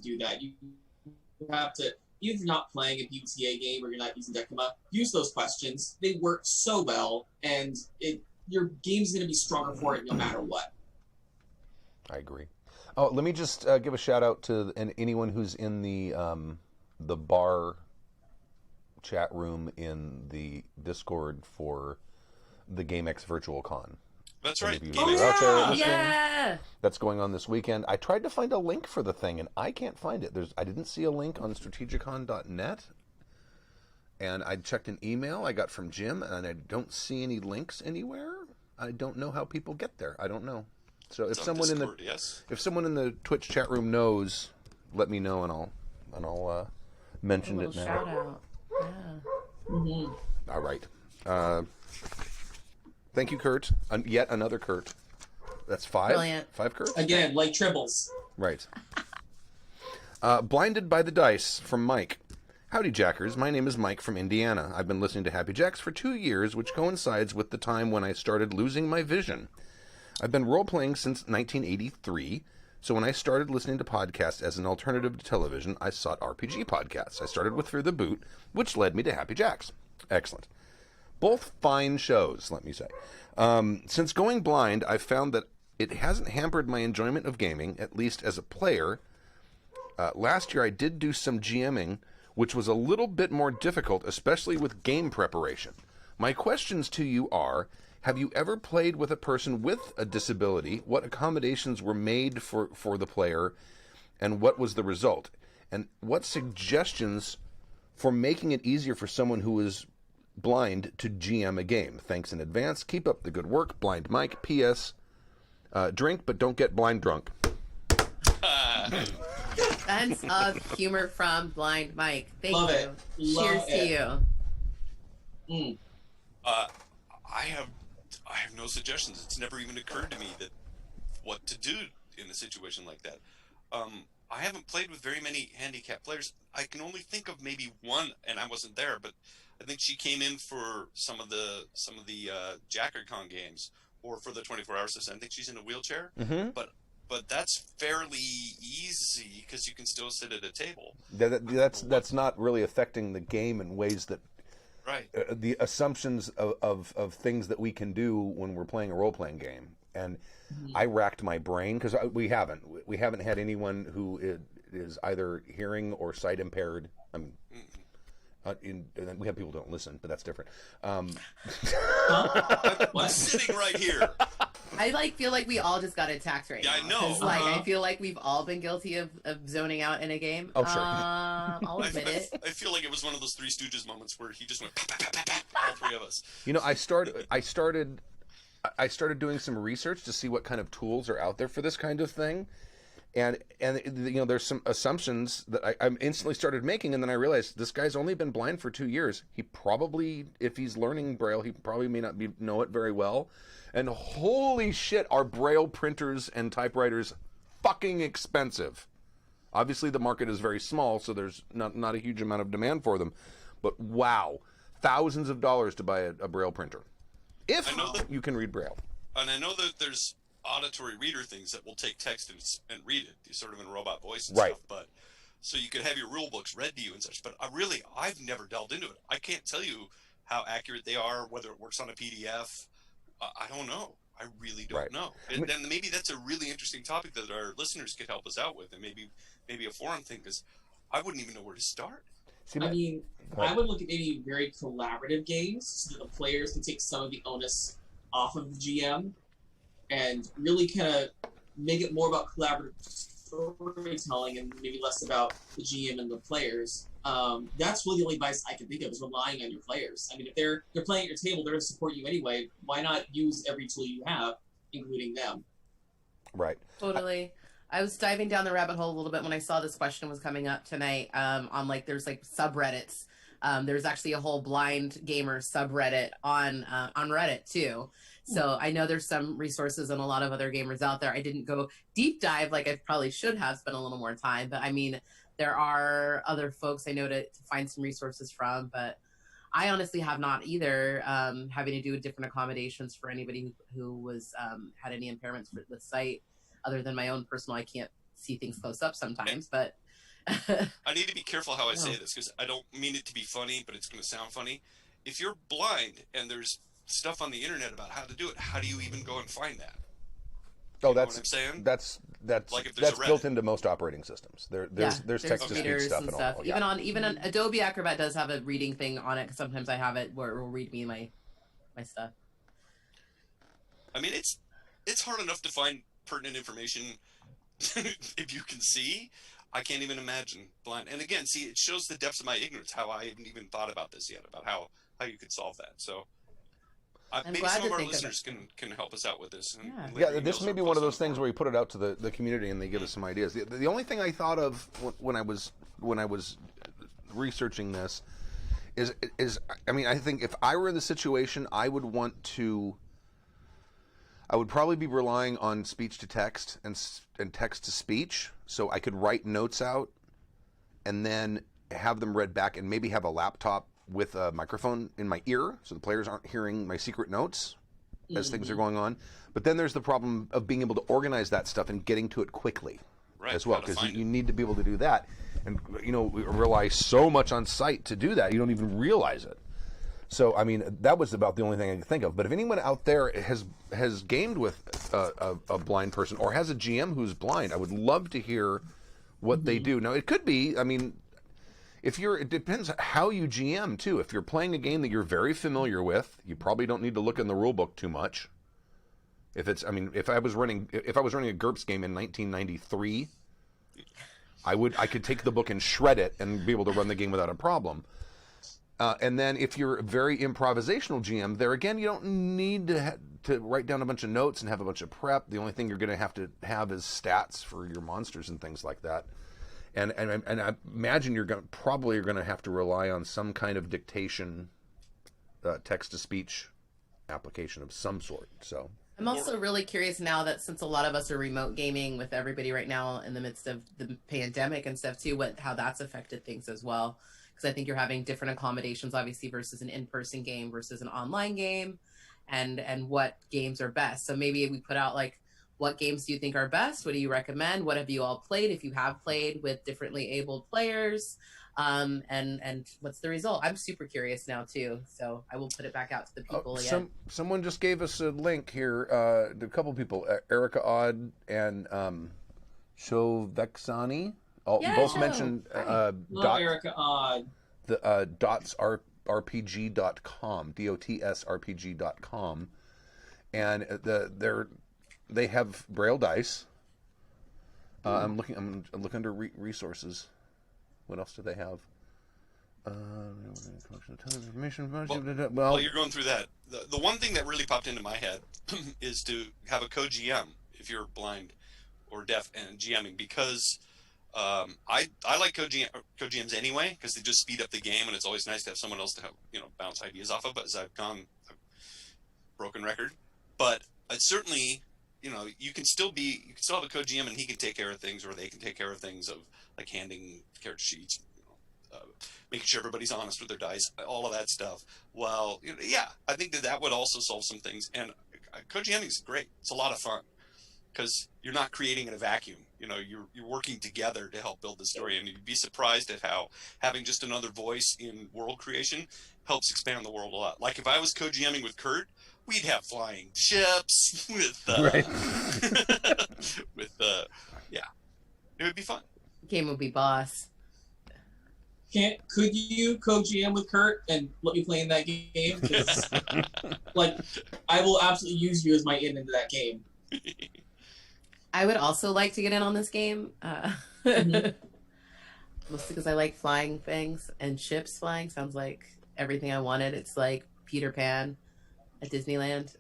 do that. You have to, even if you're not playing a BTA game or you're not using Decima, use those questions. They work so well, and your game's going to be stronger for it no matter what. I agree. Oh, let me just give a shout out to anyone who's in the bar chat room in the Discord for the GameX Virtual Con. That's right. Yeah. That's going on this weekend. I tried to find a link for the thing, and I can't find it. I didn't see a link on strategicon.net, and I checked an email I got from Jim, and I don't see any links anywhere. I don't know how people get there. I don't know. So if someone Discord, if someone in the Twitch chat room knows, let me know, and I'll mention it now. Shout out. Yeah. All right. Thank you, Kurt. Yet another Kurt. That's 5. Brilliant. 5 Kurts? Again, like tribbles. Right. Blinded by the Dice from Mike. Howdy, Jackers. My name is Mike from Indiana. I've been listening to Happy Jacks for 2 years, which coincides with the time when I started losing my vision. I've been role-playing since 1983, so when I started listening to podcasts as an alternative to television, I sought RPG podcasts. I started with Fear the Boot, which led me to Happy Jacks. Excellent. Both fine shows, let me say. Since going blind, I've found that it hasn't hampered my enjoyment of gaming, at least as a player. Last year I did do some GMing, which was a little bit more difficult, especially with game preparation. My questions to you are, have you ever played with a person with a disability? What accommodations were made for the player, and what was the result? And what suggestions for making it easier for someone who is blind to GM a game? Thanks in advance. Keep up the good work. Blind Mike. P.S. Drink, but don't get blind drunk. Sense of humor from Blind Mike. Thank Love you. it. Love Cheers it. to you. I have no suggestions. It's never even occurred to me that what to do in a situation like that. I haven't played with very many handicapped players. I can only think of maybe one, and I wasn't there, but I think she came in for some of the JackerCon games or for the 24 Hour Session. I think she's in a wheelchair, but that's fairly easy because you can still sit at a table. That's not really affecting the game in ways that right. The assumptions of things that we can do when we're playing a role-playing game. And I racked my brain because we haven't had anyone who is either hearing or sight impaired. I mean, we have people who don't listen, but that's different. I'm sitting right here. I feel like we all just got attacked right now. Yeah, I know. 'Cause, I feel like we've all been guilty of zoning out in a game. Oh, sure. I'll admit it. I feel like it was one of those Three Stooges moments where he just went pa, pa, pa, pa, pa, all three of us. You know, I started doing some research to see what kind of tools are out there for this kind of thing, and you know, there's some assumptions that I instantly started making, and then I realized this guy's only been blind for 2 years. He probably, if he's learning Braille, he probably may not know it very well. And holy shit, are Braille printers and typewriters fucking expensive. Obviously, the market is very small, so there's not a huge amount of demand for them. But wow, thousands of dollars to buy a Braille printer. If you can read Braille. And I know that there's auditory reader things that will take text and read it, sort of in robot voice and Right. stuff. But so you could have your rule books read to you and such. But I've never delved into it. I can't tell you how accurate they are, whether it works on a PDF. I don't know. I really don't know. And then maybe that's a really interesting topic that our listeners could help us out with, and maybe a forum thing, because I wouldn't even know where to start. I would look at maybe very collaborative games so that the players can take some of the onus off of the GM and really kind of make it more about collaborative storytelling and maybe less about the GM and the players. That's really the only advice I can think of, is relying on your players. I mean, if they're playing at your table, they're going to support you anyway. Why not use every tool you have, including them? Right. Totally. I was diving down the rabbit hole a little bit when I saw this question was coming up tonight. On there's subreddits There's actually a whole blind gamer subreddit on Reddit too. So I know there's some resources and a lot of other gamers out there. I didn't go deep dive like I probably should have, spent a little more time, but I mean, there are other folks I know to find some resources from, but I honestly have not either, having to do with different accommodations for anybody who was had any impairments for the site, other than my own personal. I can't see things close up sometimes, but I need to be careful how I say this because I don't mean it to be funny, but it's going to sound funny. If you're blind and there's stuff on the internet about how to do it, how do you even go and find that? Oh, You know that's what I'm saying? that's Like if there's that's a built Reddit. into most operating systems. There's text to speech readers stuff and and stuff. all. Even on Adobe Acrobat does have a reading thing on it. 'Cause sometimes I have it where it will read me my stuff. I mean, it's hard enough to find pertinent information if you can see. I can't even imagine blind. And again, see, it shows the depths of my ignorance, how I haven't even thought about this yet, about how you could solve that. So maybe glad some to of our think of listeners can help us out with this. And Yeah, later this emails may be or one of posts those on things the where we put it out to the community and they give us some ideas. The only thing I thought of when I was researching this is I mean, I think if I were in the situation, I would probably be relying on speech to text and text to speech, so I could write notes out and then have them read back, and maybe have a laptop with a microphone in my ear so the players aren't hearing my secret notes as things are going on. But then there's the problem of being able to organize that stuff and getting to it quickly as well, because you need to be able to do that. And, you know, we rely so much on sight to do that, you don't even realize it. So, I mean, that was about the only thing I could think of. But if anyone out there has gamed with a blind person or has a GM who's blind, I would love to hear what they do. Now, it could be, I mean, it depends how you GM too. If you're playing a game that you're very familiar with, you probably don't need to look in the rule book too much. If I was running a GURPS game in 1993, I could take the book and shred it and be able to run the game without a problem. And then if you're a very improvisational GM, there again, you don't need to write down a bunch of notes and have a bunch of prep. The only thing you're going to have is stats for your monsters and things like that. And I imagine you're probably going to have to rely on some kind of dictation, text-to-speech application of some sort. So I'm also really curious now that since a lot of us are remote gaming with everybody right now in the midst of the pandemic and stuff too, how that's affected things as well. Because I think you're having different accommodations, obviously, versus an in-person game versus an online game, and what games are best. So maybe we put out like, what games do you think are best? What do you recommend? What have you all played? If you have played with differently abled players, and what's the result? I'm super curious now too. So I will put it back out to the people again. Someone just gave us a link here. A couple people, Erica Odd and Shovexani. Both mentioned Erica Odd. The dotsrpg.com, dotsrpg.com, and they have Braille dice. I'm looking under resources. What else do they have? While you're going through that, the one thing that really popped into my head is to have a co-GM if you're blind or deaf and GMing, because I like co-GMs anyway, because they just speed up the game, and it's always nice to have someone else to have, bounce ideas off of. But as I've gone, broken record. But certainly, you can still have a co-GM, and he can take care of things, or they can take care of things of like handing character sheets, making sure everybody's honest with their dice, all of that stuff. Well, I think that would also solve some things. And co-GMing is great. It's a lot of fun because you're not creating in a vacuum. You're working together to help build the story, and you'd be surprised at how having just another voice in world creation helps expand the world a lot. Like if I was co-GMing with Kurt, we'd have flying ships with it would be fun. Game would be boss. Could you co-GM with Kurt and let me play in that game? 'Cause, I will absolutely use you as my in into that game. I would also like to get in on this game. Mostly because I like flying things, and ships flying sounds like everything I wanted. It's like Peter Pan at Disneyland.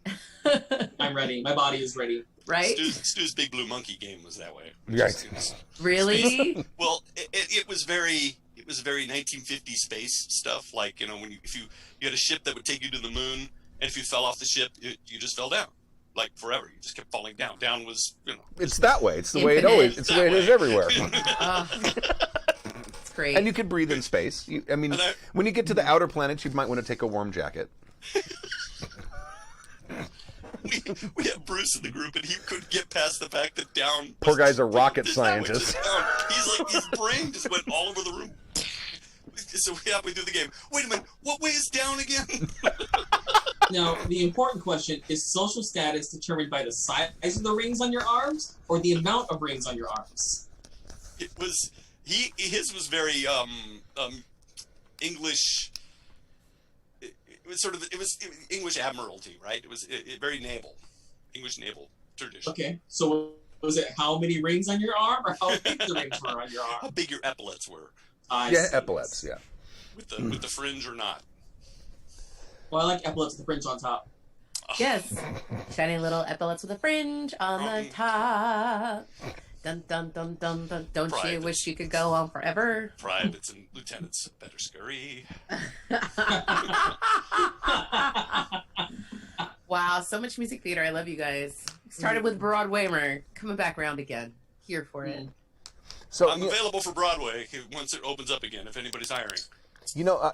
I'm ready. My body is ready. Right? Stu's Big Blue Monkey game was that way. Right. Really? Well, it was very, it was very 1950s space stuff. Like, you know, if you had a ship that would take you to the moon, and if you fell off the ship, you just fell down, like forever. You just kept falling down. Down was, you know. It's that way. It's the way it's the way it is everywhere. It's great. And you could breathe in space. When you get to the outer planets, you might want to take a warm jacket. We have Bruce in the group, and he couldn't get past the fact that down. Poor guy's a rocket scientist. He's like, his brain just went all over the room. So we halfway through the game. Wait a minute, what way is down again? Now, the important question is: social status determined by the size of the rings on your arms, or the amount of rings on your arms? It was his was very English. It was English admiralty, right? It was very naval, English naval tradition. Okay, so was it how many rings on your arm, or how big the rings were on your arm? How big your epaulets were? Epaulets, yeah. With the fringe or not? Well, I like epaulets with the fringe on top. Yes, shiny little epaulets with a fringe on the top. Dun dun dun dun dun. Don't Pride. you wish you could go on forever? Privates and lieutenants better scurry. Wow, so much music theater. I love you guys. Started with Broadwaymer, coming back around again. Here for it. So I'm available for Broadway once it opens up again. If anybody's hiring. You know,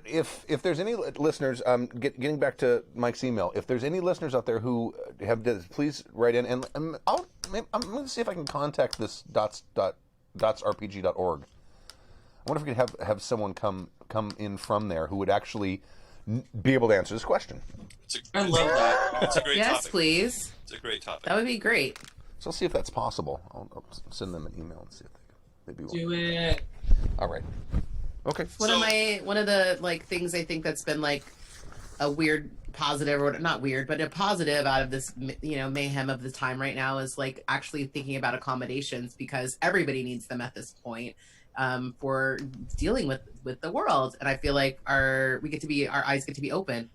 if there's any listeners, getting back to Mike's email, if there's any listeners out there who have this, please write in, and I'm going to see if I can contact this dotsrpg.org. I wonder if we could have someone come in from there who would actually be able to answer this question. I love that. It's a great topic. Yes, please. It's a great topic. That would be great. So I'll see if that's possible. I'll send them an email and see if they maybe Do it. All right. Okay. One of the like things I think that's been like a weird positive, or not weird, but a positive out of this, you know, mayhem of the time right now is like actually thinking about accommodations, because everybody needs them at this point for dealing with the world. And I feel like our eyes get to be open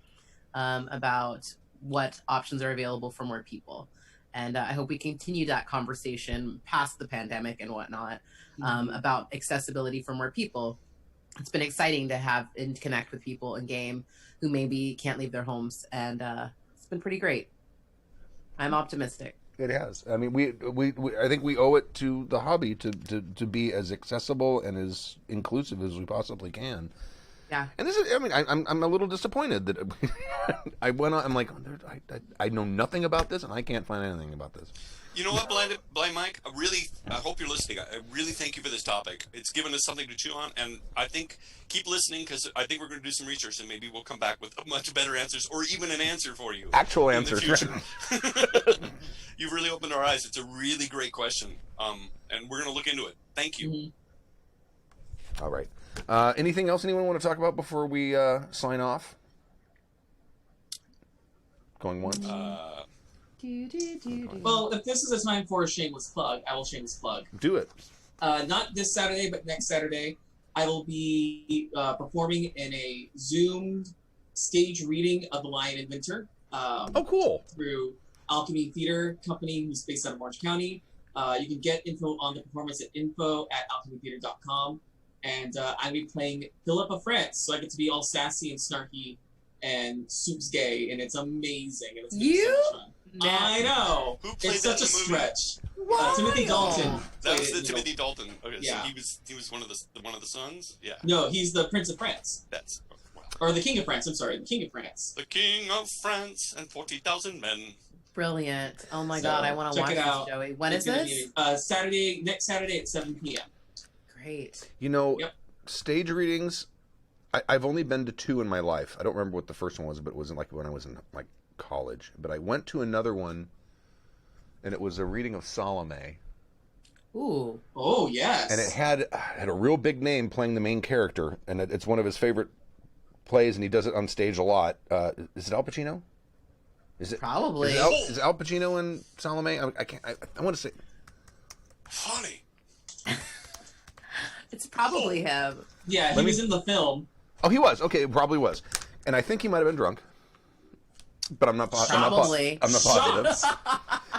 about what options are available for more people. And I hope we continue that conversation past the pandemic and whatnot about accessibility for more people. It's been exciting to have and connect with people in game who maybe can't leave their homes, and it's been pretty great. I'm optimistic. It has. I mean, we I think we owe it to the hobby to be as accessible and as inclusive as we possibly can. Yeah. And this is, I mean, I'm a little disappointed that I went on. I'm like, I know nothing about this, and I can't find anything about this. You know what, Blind Mike? I hope you're listening. I really thank you for this topic. It's given us something to chew on, and I think keep listening, because I think we're going to do some research, and maybe we'll come back with much better answers, or even an answer for you. Actual answers. You've really opened our eyes. It's a really great question, and we're going to look into it. Thank you. Mm-hmm. All right. Anything else anyone want to talk about before we sign off? Going once? Well, if this is a time for a shameless plug, I will shameless plug. Do it. Not this Saturday, but next Saturday, I will be performing in a Zoomed stage reading of The Lion in Winter. Oh, cool. Through Alchemy Theater Company, who's based out of Orange County. You can get info on the performance at info@alchemytheater.com. And I'm going to be playing Philip of France, so I get to be all sassy and snarky and soups gay, and it's amazing. And it's gonna be so much fun. I know. Who played it's that such a in the movie? stretch. Timothy Dalton. That was played it, Timothy Dalton. Okay, Yeah. so he was one of the sons. Yeah. No, he's the Prince of France, That's wow. or the King of France. I'm sorry, the King of France. The King of France and 40,000 men. Brilliant. Oh my So, God, I want to check watch it out. this, Joey. When is It's gonna this? be, next Saturday at 7 p.m. Great. You know, Yep. stage readings, I've only been to 2 in my life. I don't remember what the first one was, but it wasn't like when I was in like college. But I went to another one, and it was a reading of Salome. Ooh. Oh yes. And it had a real big name playing the main character, and it's one of his favorite plays, and he does it on stage a lot. Is it Al Pacino? Is it Probably. Is Al Pacino in Salome? I can't. I want to say. Funny. It's probably him. Yeah, he was in the film. Oh, he was. Okay, it probably was. And I think he might have been drunk. But I'm not. Probably. I'm not positive.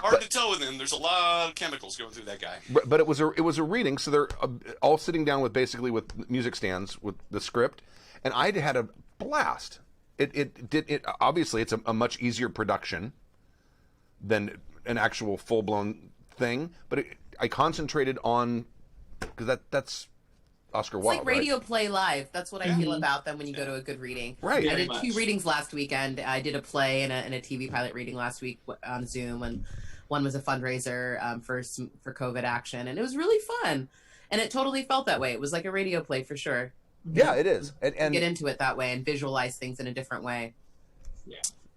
Our to tell with him. There's a lot of chemicals going through that guy. But it was a reading, so they're all sitting down with music stands with the script, and I had a blast. It obviously it's a much easier production than an actual full blown thing, but I concentrated on because that's Oscar It's Wilde. like radio right? play live. That's what I feel about them when you go to a good reading. Right. I did Very 2 much. readings last weekend. I did a play and a TV pilot reading last week on Zoom, and one was a fundraiser for COVID action, and it was really fun. And it totally felt that way. It was like a radio play for sure. Yeah, it is, and Get into it that way and visualize things in a different way.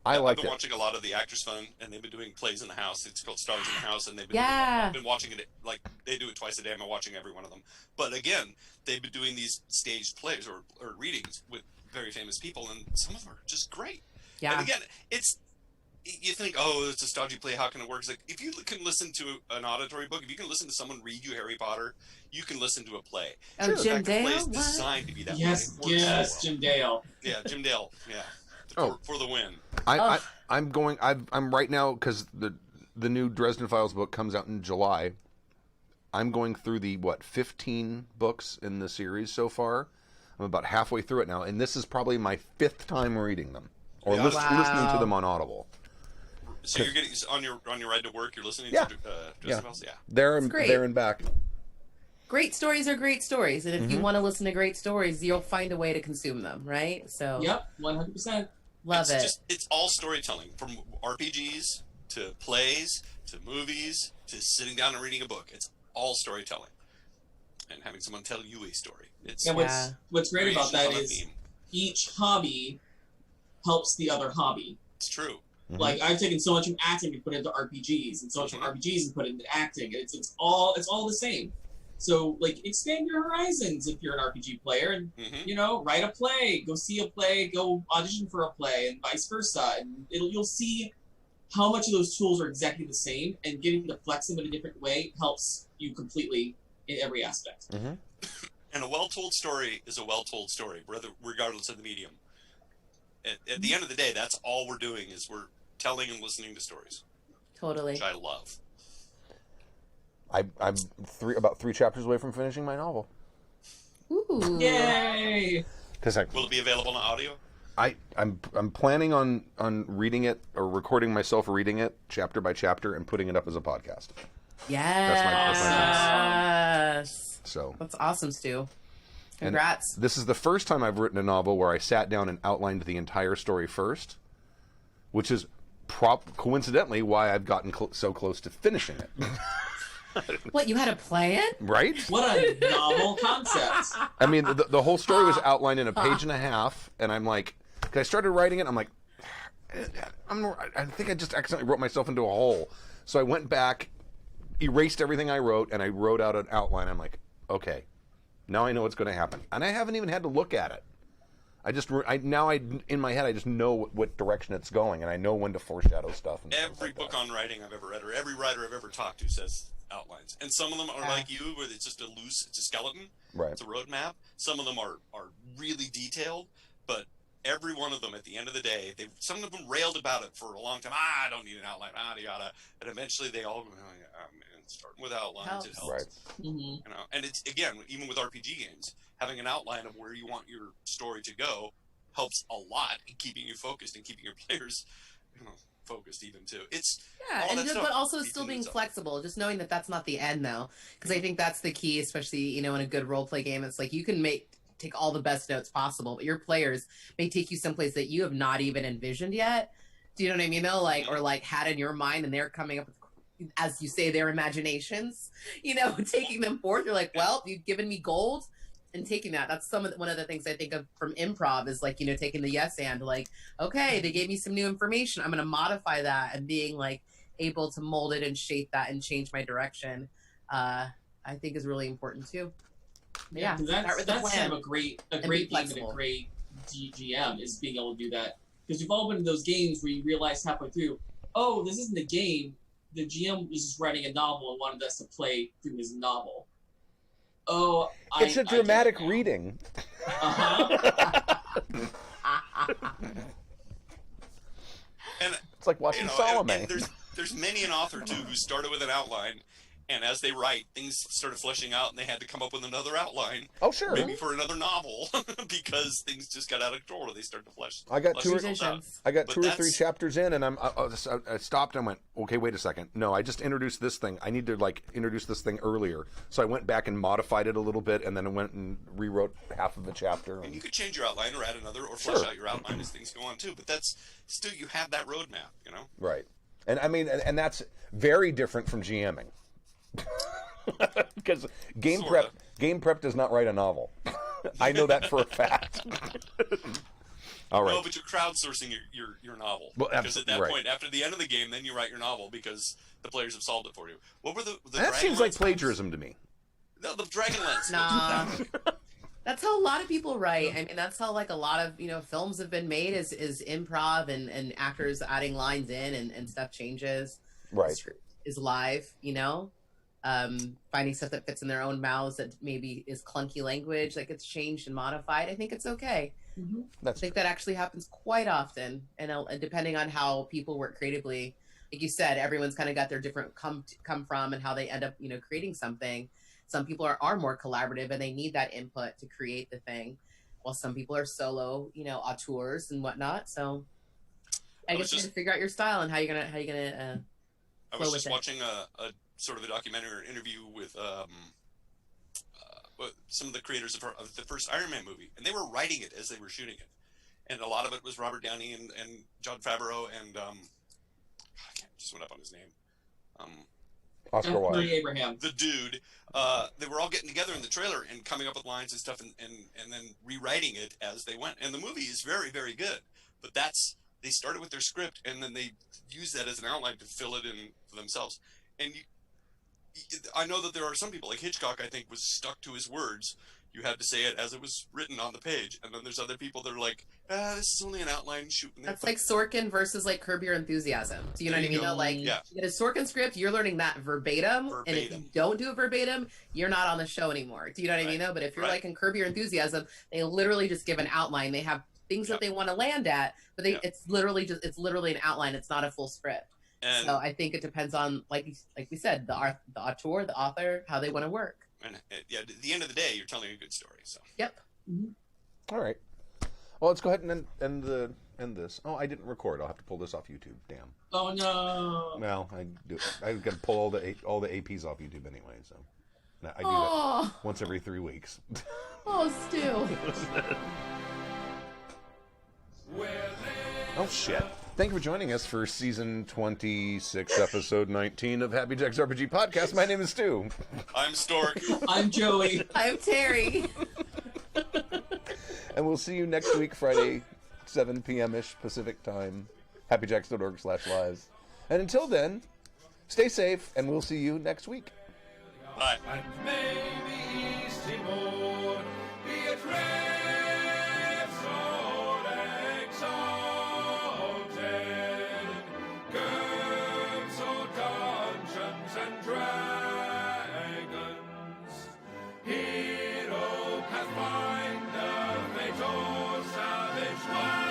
I I've liked been it. watching a lot of the Actors Fund, and they've been doing plays in the house. It's called Stars in the House, and they've been Yeah. I've been watching it like they do it twice a day. I'm watching every one of them. But again, they've been doing these staged plays or readings with very famous people, and some of them are just great. Yeah. And again, you think, oh, it's a stodgy play. How can it work? It's like if you can listen to an auditory book, if you can listen to someone read you Harry Potter, you can listen to a play. Oh, Sure. Jim In fact, the play Dale? is What? designed to be that Yes, way. It works so well. Jim Dale. Yeah, Jim Dale. Yeah. Oh. For the win. I'm right now because the new Dresden Files book comes out in July. I'm going through the 15 books in the series so far. I'm about halfway through it now, and this is probably my 5th time reading them or Yeah. listening to them on Audible. So you're getting on your ride to work. You're listening Yeah. to Dresden Yeah. Files. Yeah. There It's and great. there and back. Great stories are great stories, and if Mm-hmm. you want to listen to great stories, you'll find a way to consume them, right? So Yep, 100%. love it. It's all storytelling, from RPGs to plays to movies to sitting down and reading a book. It's all storytelling, and having someone tell you a story. It's And Yeah. what's great about that variations on a is theme. each hobby helps the other hobby. It's true. Mhm. Like I've taken so much from acting and put it into RPGs, and so much from Mhm. RPGs and put it into acting. It's all the same. So like expand your horizons if you're an RPG player, and Hmm. write a play, go see a play, go audition for a play, and vice versa. And you'll see how much of those tools are exactly the same, and getting to flex them in a different way helps you completely in every aspect. And a well-told story is a well-told story, regardless of the medium. At the end of the day, that's all we're doing is we're telling and listening to stories, Totally. which I love. I'm about 3 chapters away from finishing my novel. Ooh. Yay! Because Will it be available on audio? I'm planning on reading it or recording myself reading it chapter by chapter and putting it up as a podcast. Yes. That's So That's awesome, Stu. Congrats. this is the first time I've written a novel where I sat down and outlined the entire story first, which is coincidentally why I've gotten so close to finishing it. What, you had a plan? Right? What a novel concept. I mean, the whole story was outlined in a page and a half, and I'm like, because I started writing it, I'm like, I think I just accidentally wrote myself into a hole. So I went back, erased everything I wrote, and I wrote out an outline. I'm like, okay, now I know what's going to happen, and I haven't even had to look at it. In my head, I just know what direction it's going, and I know when to foreshadow stuff. And Every book on writing I've ever read, or every writer I've ever talked to, says outlines. And some of them are like you, where it's just it's a skeleton. Right. It's a roadmap. Some of them are really detailed, but every one of them, at the end of the day, some of them railed about it for a long time. I don't need an outline. Yada. And eventually they all, starting with outlines, it helps. Right. Mm-hmm. And it's, again, even with RPG games, having an outline of where you want your story to go helps a lot in keeping you focused and keeping your players focused even too. It's Yeah, all that stuff but also feeds still into being itself. flexible, just knowing that that's not the end, though. Because I think that's the key, especially, in a good role play game. It's like you can take all the best notes possible, but your players may take you someplace that you have not even envisioned yet. Do you know what I mean, though? Or had in your mind, and they're coming up with, as you say, their imaginations, taking them forth. You're like, well, you've given me gold. And taking that, that's one of the things I think of from improv is taking the yes and okay, they gave me some new information. I'm going to modify that and being able to mold it and shape that and change my direction. I think is really important too. Yeah, start with the that's plan. kind of a great be game and flexible. a great GM is being able to do that, because you've all been in those games where you realize halfway through, oh, this isn't a game. The GM was just writing a novel and wanted us to play through his novel. Oh, It's a dramatic I reading. Uh-huh. And It's like watching Salome. and there's many an author too who started with an outline, and as they write, things started fleshing out, and they had to come up with another outline. Oh, sure. Maybe for another novel, because things just got out of control, or they started to flesh. I got flesh two. themselves out. I got But 2 or 3 that's- chapters in, and I stopped and went, okay, wait a second. No, I just introduced this thing. I need to introduce this thing earlier. So I went back and modified it a little bit, and then I went and rewrote half of the chapter. And you could change your outline or add another, or Sure. flesh out your outline as things go on too. But that's still, you have that roadmap, you know. Right. And I mean, and that's very different from GMing. Because game prep does not write a novel. I know that for a fact. All right. No, but you're crowdsourcing your novel. Well, because at that right. point, after the end of the game, then you write your novel because the players have solved it for you. What were the That seems like plagiarism to me. No, the Dragonlance. Nah. That's how a lot of people write. I mean, that's how like a lot of films have been made is improv and actors adding lines in and stuff changes. Right. Is live, finding stuff that fits in their own mouths that maybe is clunky language that gets changed and modified. I think it's okay. I think that actually happens quite often, and depending on how people work creatively, like you said, everyone's kind of got their different come from and how they end up, creating something. Some people are more collaborative and they need that input to create the thing, while some people are solo, auteurs and whatnot. So I guess you have to figure out your style and how you're gonna. I was just watching a sort of a documentary or interview with some of the creators of the first Iron Man movie, and they were writing it as they were shooting it, and a lot of it was Robert Downey and Jon Favreau and I just went up on his name. Oscar Wilde. Abraham. The dude. They were all getting together in the trailer and coming up with lines and stuff, and then rewriting it as they went. And the movie is very, very good. But they started with their script, and then they used that as an outline to fill it in for themselves. And I know that there are some people, like Hitchcock, I think, was stuck to his words. You had to say it as it was written on the page. And then there's other people that are like, this is only an outline shoot. That's like Sorkin versus like Curb Your Enthusiasm. Do you know what I mean? You get a Sorkin script, you're learning that verbatim. And if you don't do it verbatim, you're not on the show anymore. Do you know what I mean? But if you're like in Curb Your Enthusiasm, they literally just give an outline. They have things that they want to land at, but it's literally an outline. It's not a full script. And so I think it depends on, like we said, the author, how they want to work. And at the end of the day, you're telling a good story. So. Yep. All right. Well, let's go ahead and end this. Oh, I didn't record. I'll have to pull this off YouTube. Damn. Oh no. Well, I got to pull all the APs off YouTube anyway. So I do that once every 3 weeks. Oh, Stu. Oh shit. Thank you for joining us for season 26, episode 19 of Happy Jack's RPG Podcast. My name is Stu. I'm Stork. I'm Joey. I'm Terry. And we'll see you next week, Friday, 7 p.m.-ish Pacific time. happyjacks.org/lives. And until then, stay safe, and we'll see you next week. Bye. And may the East Timor be a trip so exalted, girds or dungeons and dragons, hero pathfinder, fate or savage lands.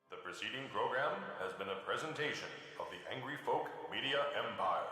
The preceding program has been a presentation of the Angry Folk Media Empire.